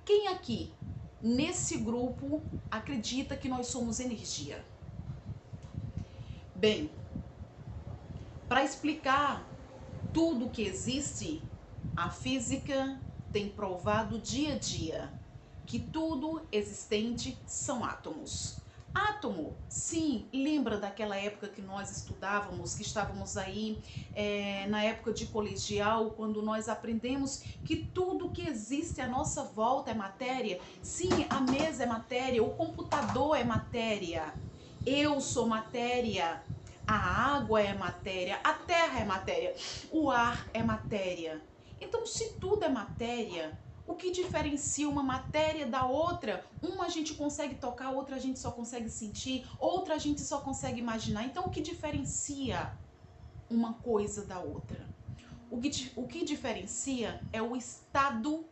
Quem aqui, nesse grupo, acredita que nós somos energia? Bem, para explicar tudo que existe, a física tem provado dia a dia que tudo existente são átomos. Átomo, sim, lembra daquela época que nós estudávamos, que estávamos aí na época de colegial, quando nós aprendemos que tudo que existe à nossa volta é matéria? Sim, a mesa é matéria, o computador é matéria, eu sou matéria, a água é matéria, a terra é matéria, o ar é matéria. Então, se tudo é matéria, o que diferencia uma matéria da outra? Uma a gente consegue tocar, outra a gente só consegue sentir, outra a gente só consegue imaginar. Então, o que diferencia uma coisa da outra? O que diferencia é o estado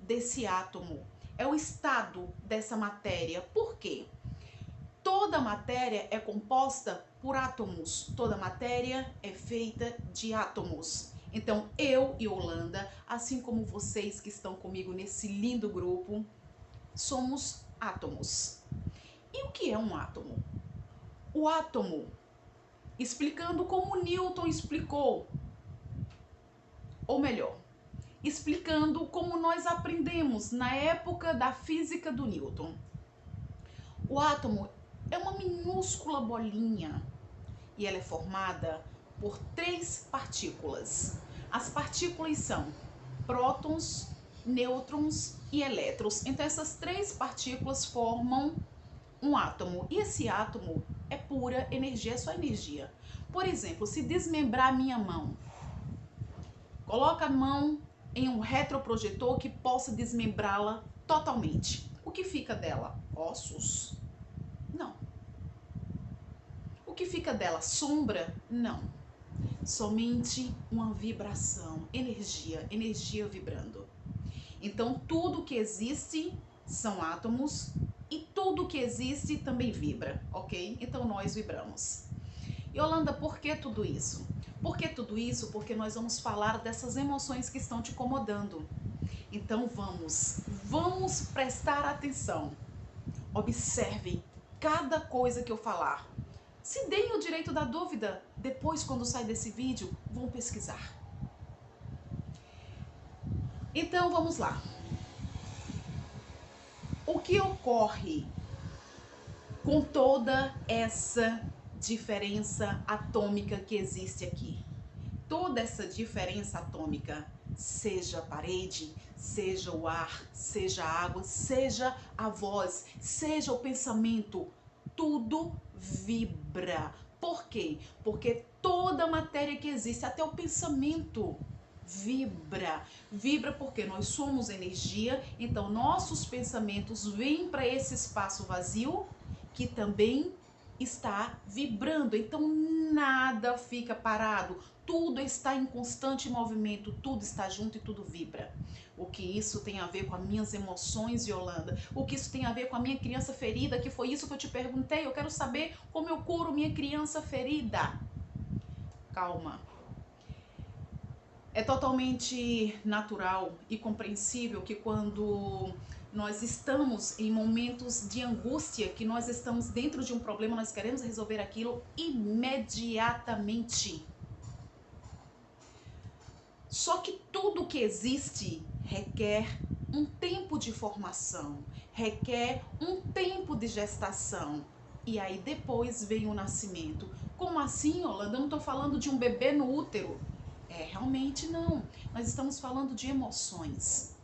desse átomo, é o estado dessa matéria. Por quê? Toda matéria é composta por átomos. Toda matéria é feita de átomos. Então, eu e Holanda, assim como vocês que estão comigo nesse lindo grupo, somos átomos. E o que é um átomo? O átomo, explicando como Newton explicou, ou melhor, explicando como nós aprendemos na época da física do Newton. O átomo é uma minúscula bolinha e ela é formada por 3 partículas. As partículas são prótons, nêutrons e elétrons. Então essas 3 partículas formam um átomo. E esse átomo é pura energia, é só energia. Por exemplo, se desmembrar a minha mão, coloca a mão em um retroprojetor que possa desmembrá-la totalmente. O que fica dela? Ossos? Não. O que fica dela? Sombra? Não. Somente uma vibração, energia vibrando. Então, tudo que existe são átomos e tudo que existe também vibra, ok? Então, nós vibramos. Yolanda, por que tudo isso? Por que tudo isso? Porque nós vamos falar dessas emoções que estão te incomodando. Então, vamos prestar atenção. Observe cada coisa que eu falar. Se deem o direito da dúvida, depois quando sair desse vídeo, vão pesquisar. Então vamos lá. O que ocorre com toda essa diferença atômica que existe aqui? Toda essa diferença atômica, seja a parede, seja o ar, seja a água, seja a voz, seja o pensamento, tudo vibra. Por quê? Porque toda matéria que existe, até o pensamento, vibra. Vibra porque nós somos energia, então nossos pensamentos vêm para esse espaço vazio que também está vibrando. Então nada fica parado, tudo está em constante movimento, tudo está junto e tudo vibra. O que isso tem a ver com as minhas emoções, Yolanda? O que isso tem a ver com a minha criança ferida? Que foi isso que eu te perguntei. Eu quero saber como eu curo minha criança ferida. Calma. É totalmente natural e compreensível que quando nós estamos em momentos de angústia, que nós estamos dentro de um problema, nós queremos resolver aquilo imediatamente. Só que tudo que existe requer um tempo de formação, requer um tempo de gestação. E aí depois vem o nascimento. Como assim, Holanda? Eu não estou falando de um bebê no útero. Realmente não. Nós estamos falando de emoções.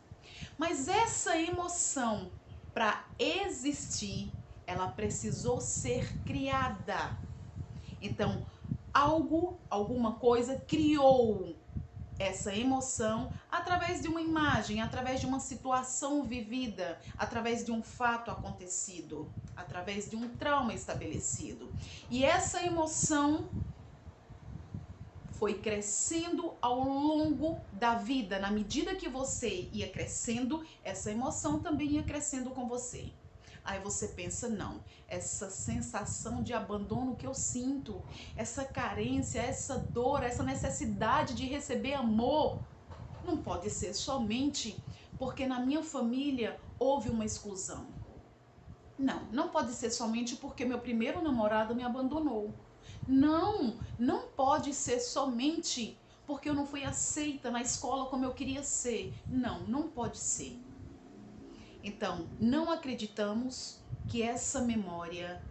Mas essa emoção, para existir, ela precisou ser criada. Então, alguma coisa criou essa emoção através de uma imagem, através de uma situação vivida, através de um fato acontecido, através de um trauma estabelecido. E essa emoção foi crescendo ao longo da vida. Na medida que você ia crescendo, essa emoção também ia crescendo com você. Aí você pensa, não, essa sensação de abandono que eu sinto, essa carência, essa dor, essa necessidade de receber amor, Não pode ser somente porque na minha família houve uma exclusão. Não, não pode ser somente porque meu primeiro namorado me abandonou. Não, não pode ser somente porque eu não fui aceita na escola como eu queria ser. Não, não pode ser. Então, não acreditamos que essa memória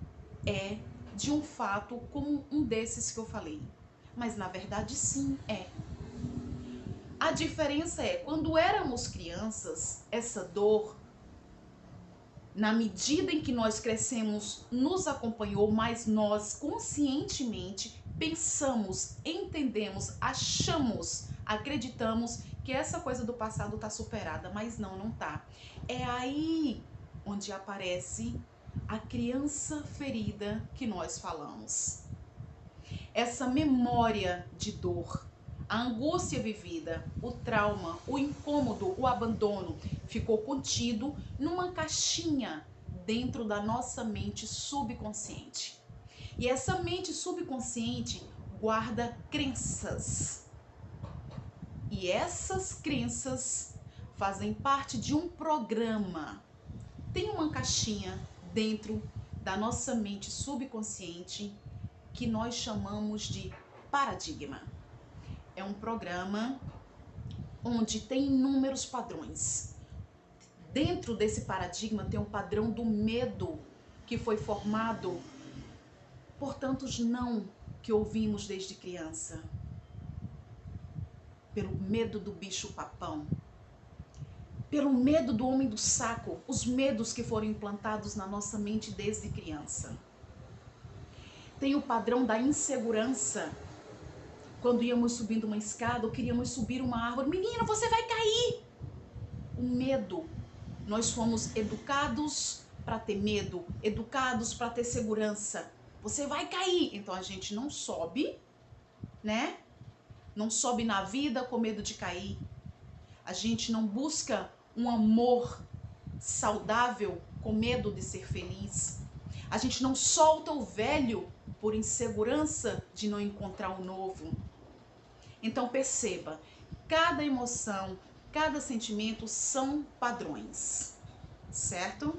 é de um fato como um desses que eu falei. Mas na verdade sim é. A diferença é, quando éramos crianças, essa dor, na medida em que nós crescemos, nos acompanhou, mas nós conscientemente pensamos, entendemos, achamos, acreditamos que essa coisa do passado está superada, mas não, não tá. É aí onde aparece a criança ferida que nós falamos. Essa memória de dor, a angústia vivida, o trauma, o incômodo, o abandono ficou contido numa caixinha dentro da nossa mente subconsciente. E essa mente subconsciente guarda crenças. E essas crenças fazem parte de um programa. Tem uma caixinha dentro da nossa mente subconsciente que nós chamamos de paradigma. É um programa onde tem inúmeros padrões. Dentro desse paradigma tem um padrão do medo que foi formado por tantos não que ouvimos desde criança. Pelo medo do bicho papão, pelo medo do homem do saco, os medos que foram implantados na nossa mente desde criança. Tem o padrão da insegurança. Quando íamos subindo uma escada ou queríamos subir uma árvore, menino, você vai cair! O medo. Nós fomos educados para ter medo, educados para ter segurança. Você vai cair! Então a gente não sobe, né? Não sobe na vida com medo de cair. A gente não busca um amor saudável com medo de ser feliz. A gente não solta o velho por insegurança de não encontrar o novo. Então perceba, cada emoção, cada sentimento são padrões, certo?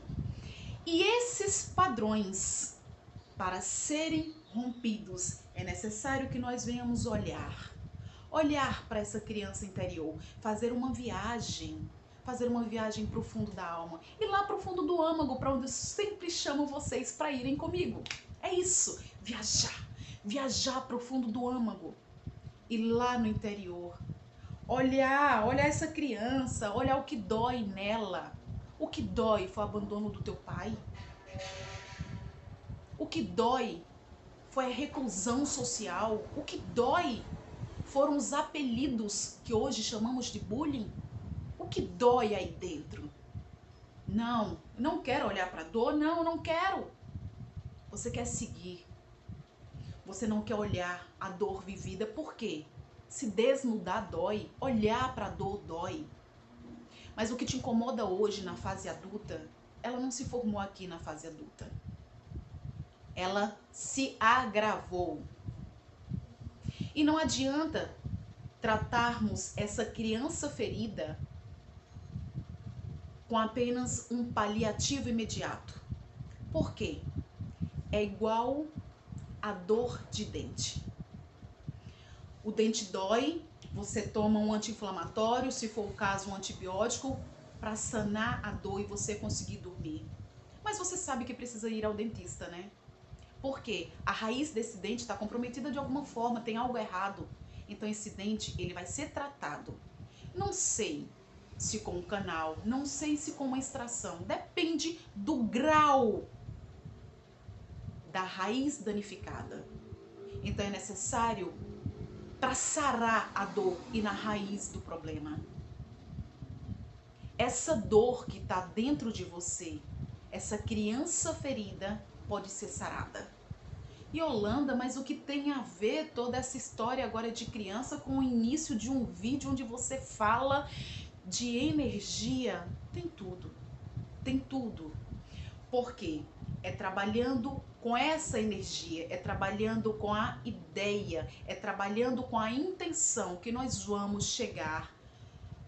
E esses padrões, para serem rompidos, é necessário que nós venhamos olhar para essa criança interior, fazer uma viagem para o fundo da alma, e lá para o fundo do âmago, para onde eu sempre chamo vocês para irem comigo. É isso, viajar para o fundo do âmago, e lá no interior, olhar essa criança, olhar o que dói nela. O que dói foi o abandono do teu pai. O que dói foi a reclusão social. O que dói foram os apelidos que hoje chamamos de bullying. O que dói aí dentro? Não quero olhar para a dor, não quero. Você quer seguir. Você não quer olhar a dor vivida. Por quê? Se desnudar dói, olhar para a dor dói. Mas o que te incomoda hoje na fase adulta, ela não se formou aqui na fase adulta. Ela se agravou. E não adianta tratarmos essa criança ferida com apenas um paliativo imediato. Por quê? É igual a dor de dente. O dente dói, você toma um anti-inflamatório, se for o caso um antibiótico, para sanar a dor e você conseguir dormir. Mas você sabe que precisa ir ao dentista, né? Porque a raiz desse dente está comprometida de alguma forma, tem algo errado. Então esse dente, ele vai ser tratado. Não sei se com um canal, não sei se com uma extração, depende do grau da raiz danificada. Então é necessário para sarar a dor e na raiz do problema. Essa dor que está dentro de você, essa criança ferida, pode ser sarada. Yolanda, mas o que tem a ver toda essa história agora de criança com o início de um vídeo onde você fala de energia? Tem tudo. Tem tudo. Por quê? É trabalhando com essa energia, é trabalhando com a ideia, é trabalhando com a intenção que nós vamos chegar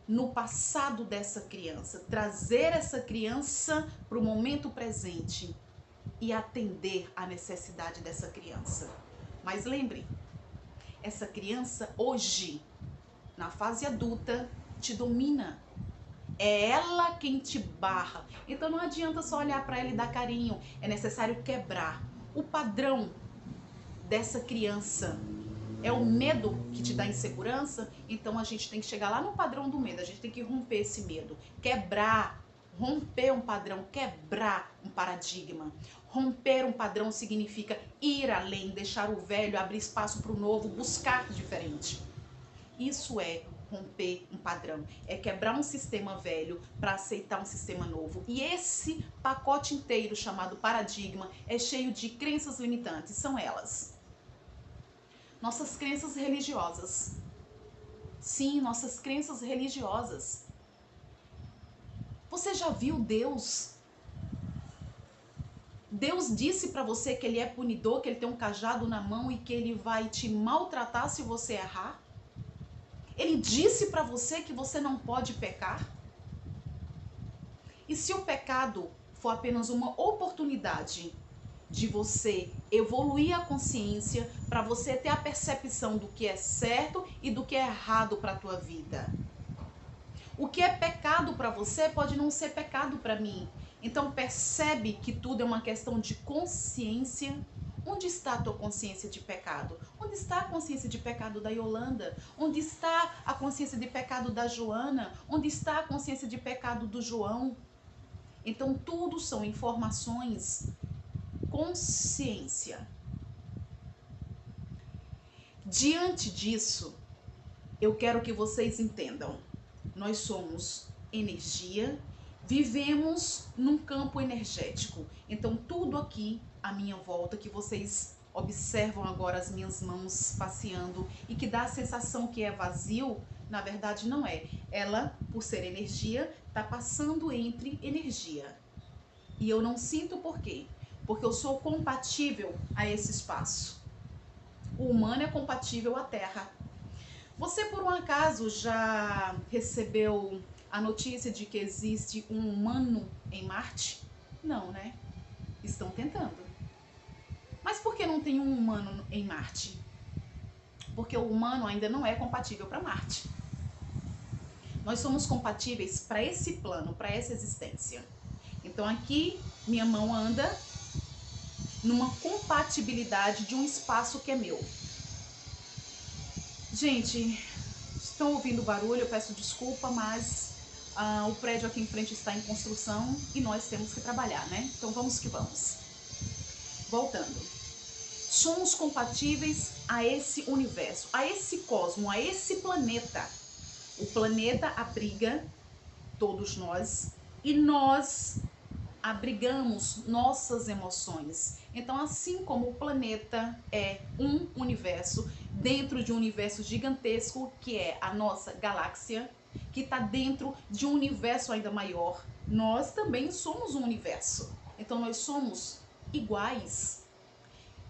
no passado dessa criança, trazer essa criança para o momento presente e atender à necessidade dessa criança. Mas lembre, essa criança hoje, na fase adulta, te domina. É ela quem te barra. Então não adianta só olhar para ela e dar carinho. É necessário quebrar o padrão dessa criança. É o medo que te dá insegurança, então a gente tem que chegar lá no padrão do medo, a gente tem que romper esse medo, quebrar, romper um padrão, quebrar um paradigma. Romper um padrão significa ir além, deixar o velho, abrir espaço para o novo, buscar diferente. Isso é romper um padrão, é quebrar um sistema velho para aceitar um sistema novo. E esse pacote inteiro chamado paradigma é cheio de crenças limitantes, são elas. Nossas crenças religiosas. Sim, nossas crenças religiosas. Você já viu Deus? Deus disse para você que ele é punidor, que ele tem um cajado na mão e que ele vai te maltratar se você errar? Ele disse para você que você não pode pecar? E se o pecado for apenas uma oportunidade de você evoluir a consciência, para você ter a percepção do que é certo e do que é errado para a tua vida. O que é pecado para você pode não ser pecado para mim. Então percebe que tudo é uma questão de consciência. Onde está a tua consciência de pecado? Onde está a consciência de pecado da Yolanda? Onde está a consciência de pecado da Joana? Onde está a consciência de pecado do João? Então tudo são informações. Consciência. Diante disso, eu quero que vocês entendam. Nós somos energia, vivemos num campo energético. Então tudo aqui à minha volta que vocês observam agora as minhas mãos passeando e que dá a sensação que é vazio, na verdade não é. Ela, por ser energia, está passando entre energia. E eu não sinto por quê? Porque eu sou compatível a esse espaço. O humano é compatível à Terra. Você, por um acaso, já recebeu a notícia de que existe um humano em Marte? Não, né? Estão tentando. Mas por que não tem um humano em Marte? Porque o humano ainda não é compatível para Marte. Nós somos compatíveis para esse plano, para essa existência. Então aqui minha mão anda numa compatibilidade de um espaço que é meu. Gente, estão ouvindo barulho, eu peço desculpa, mas o prédio aqui em frente está em construção e nós temos que trabalhar, né? Então vamos que vamos. Voltando. Somos compatíveis a esse universo, a esse cosmo, a esse planeta. O planeta abriga todos nós e nós abrigamos nossas emoções. Então, assim como o planeta é um universo, dentro de um universo gigantesco, que é a nossa galáxia, que está dentro de um universo ainda maior, nós também somos um universo. Então, nós somos iguais.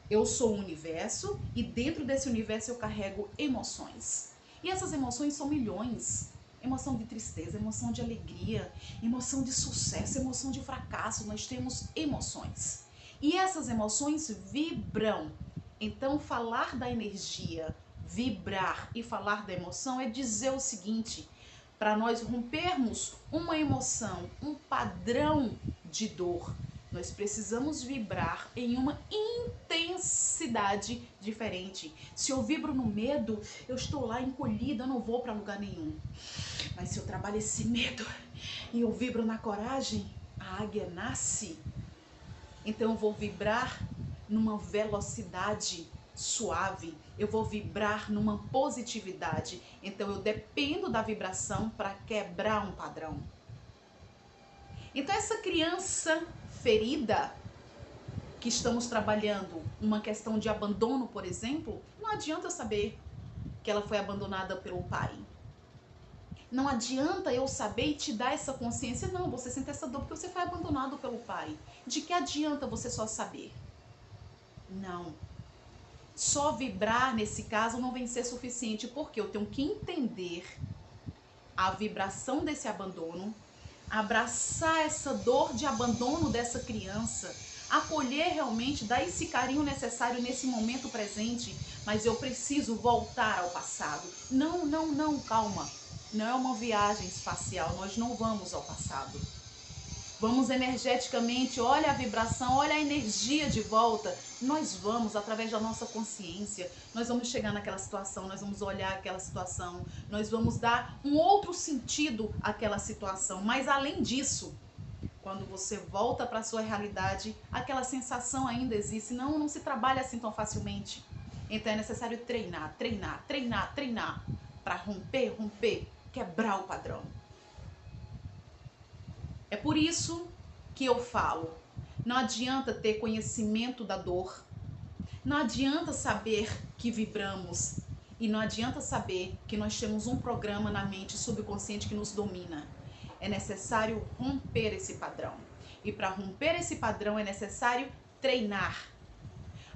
Eu sou um universo e dentro desse universo eu carrego emoções. E essas emoções são milhões. Emoção de tristeza, emoção de alegria, emoção de sucesso, emoção de fracasso. Nós temos emoções. E essas emoções vibram. Então, falar da energia, vibrar e falar da emoção é dizer o seguinte: para nós rompermos uma emoção, um padrão de dor, nós precisamos vibrar em uma intensidade diferente. Se eu vibro no medo, eu estou lá encolhida, eu não vou para lugar nenhum. Mas se eu trabalho esse medo e eu vibro na coragem, a águia nasce. Então eu vou vibrar numa velocidade suave, eu vou vibrar numa positividade. Então eu dependo da vibração para quebrar um padrão. Então essa criança ferida que estamos trabalhando, uma questão de abandono, por exemplo, não adianta eu saber que ela foi abandonada pelo pai. Não adianta eu saber e te dar essa consciência. Não, você sente essa dor porque você foi abandonado pelo pai. De que adianta você só saber? Não. Só vibrar nesse caso não vem ser suficiente, porque eu tenho que entender a vibração desse abandono, abraçar essa dor de abandono dessa criança, acolher realmente, dar esse carinho necessário nesse momento presente, mas eu preciso voltar ao passado. Não, não, não, calma. Não é uma viagem espacial, nós não vamos ao passado. Vamos energeticamente, olha a vibração, olha a energia de volta. Nós vamos, através da nossa consciência, nós vamos chegar naquela situação, nós vamos olhar aquela situação, nós vamos dar um outro sentido àquela situação. Mas além disso, quando você volta para a sua realidade, aquela sensação ainda existe. Não se trabalha assim tão facilmente. Então é necessário treinar, treinar, treinar, treinar para romper, quebrar o padrão. É por isso que eu falo, não adianta ter conhecimento da dor, não adianta saber que vibramos e não adianta saber que nós temos um programa na mente subconsciente que nos domina. É necessário romper esse padrão. E para romper esse padrão é necessário treinar.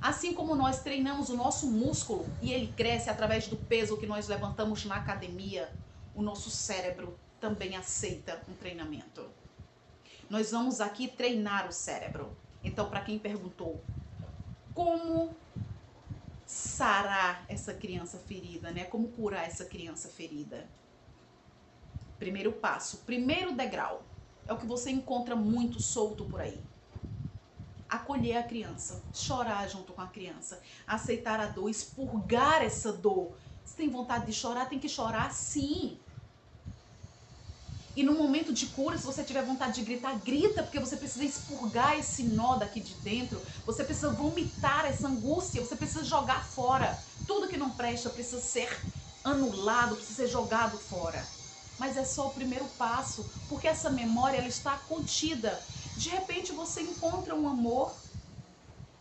Assim como nós treinamos o nosso músculo e ele cresce através do peso que nós levantamos na academia, o nosso cérebro também aceita um treinamento. Nós vamos aqui treinar o cérebro. Então, para quem perguntou, como sarar essa criança ferida, né? Como curar essa criança ferida? Primeiro passo, primeiro degrau, é o que você encontra muito solto por aí. Acolher a criança, chorar junto com a criança, aceitar a dor, expurgar essa dor. Se tem vontade de chorar, tem que chorar sim. E no momento de cura, se você tiver vontade de gritar, grita, porque você precisa expurgar esse nó daqui de dentro, você precisa vomitar essa angústia, você precisa jogar fora. Tudo que não presta precisa ser anulado, precisa ser jogado fora. Mas é só o primeiro passo, porque essa memória ela está contida. De repente você encontra um amor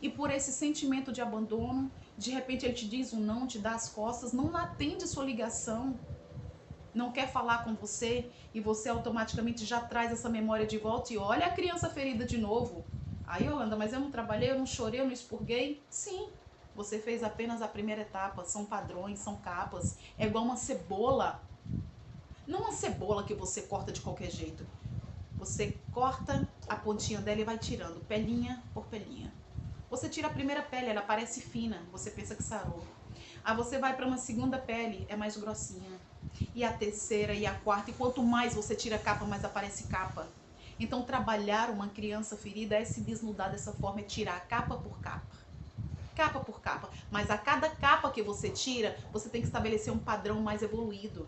e por esse sentimento de abandono, de repente ele te diz um não, te dá as costas, não atende sua ligação, não quer falar com você e você automaticamente já traz essa memória de volta e olha a criança ferida de novo. Aí, Yolanda, mas eu não trabalhei, eu não chorei, eu não expurguei? Sim, você fez apenas a primeira etapa, são padrões, são capas, é igual uma cebola. Não uma cebola que você corta de qualquer jeito. Você corta a pontinha dela e vai tirando, pelinha por pelinha. Você tira a primeira pele, ela parece fina, você pensa que sarou. Aí você vai para uma segunda pele, é mais grossinha. E a terceira e a quarta, e quanto mais você tira capa, mais aparece capa. Então trabalhar uma criança ferida é se desnudar dessa forma, é tirar capa por capa. Capa por capa. Mas a cada capa que você tira, você tem que estabelecer um padrão mais evoluído.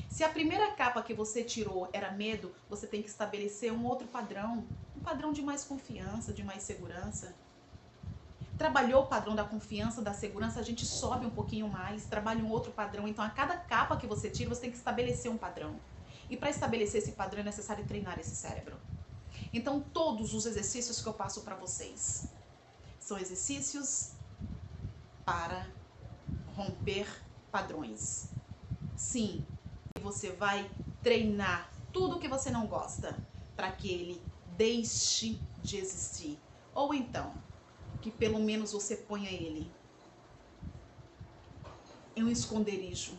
Se a primeira capa que você tirou era medo, você tem que estabelecer um outro padrão. Um padrão de mais confiança, de mais segurança. Trabalhou o padrão da confiança, da segurança, a gente sobe um pouquinho mais, trabalha um outro padrão. Então, a cada capa que você tira, você tem que estabelecer um padrão. E para estabelecer esse padrão é necessário treinar esse cérebro. Então, todos os exercícios que eu passo para vocês são exercícios para romper padrões. Sim, você vai treinar tudo que você não gosta para que ele deixe de existir. Ou então, que pelo menos você ponha ele em um esconderijo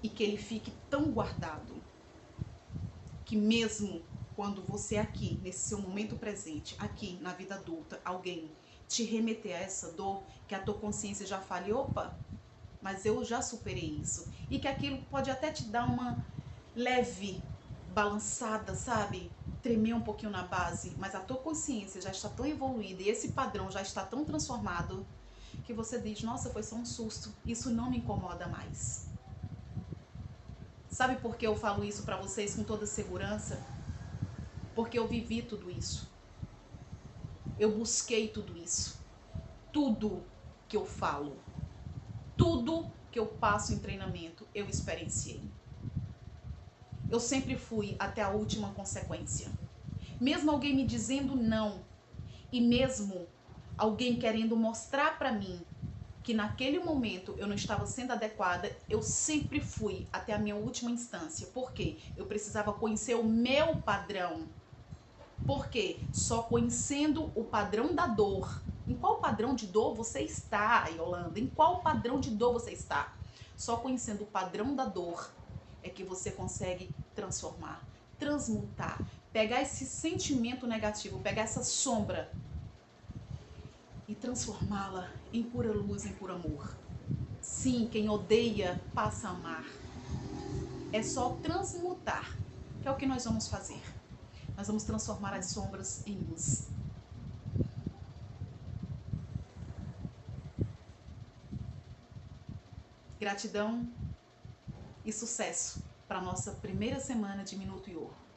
e que ele fique tão guardado que mesmo quando você aqui, nesse seu momento presente, aqui na vida adulta, alguém te remeter a essa dor, que a tua consciência já fale, opa, mas eu já superei isso. E que aquilo pode até te dar uma leve balançada, sabe? Tremer um pouquinho na base, mas a tua consciência já está tão evoluída e esse padrão já está tão transformado que você diz, nossa, foi só um susto, isso não me incomoda mais. Sabe por que eu falo isso para vocês com toda segurança? Porque eu vivi tudo isso. Eu busquei tudo isso. Tudo que eu falo, tudo que eu passo em treinamento, eu experienciei. Eu sempre fui até a última consequência. Mesmo alguém me dizendo não, e mesmo alguém querendo mostrar para mim que naquele momento eu não estava sendo adequada, eu sempre fui até a minha última instância. Por quê? Eu precisava conhecer o meu padrão. Por quê? Só conhecendo o padrão da dor. Em qual padrão de dor você está, Yolanda? Em qual padrão de dor você está? Só conhecendo o padrão da dor é é que você consegue transformar, transmutar, pegar esse sentimento negativo, pegar essa sombra e transformá-la em pura luz, em puro amor. Sim, quem odeia passa a amar. É só transmutar, que é o que nós vamos fazer. Nós vamos transformar as sombras em luz. Gratidão e sucesso para a nossa primeira semana de Minuto Ior.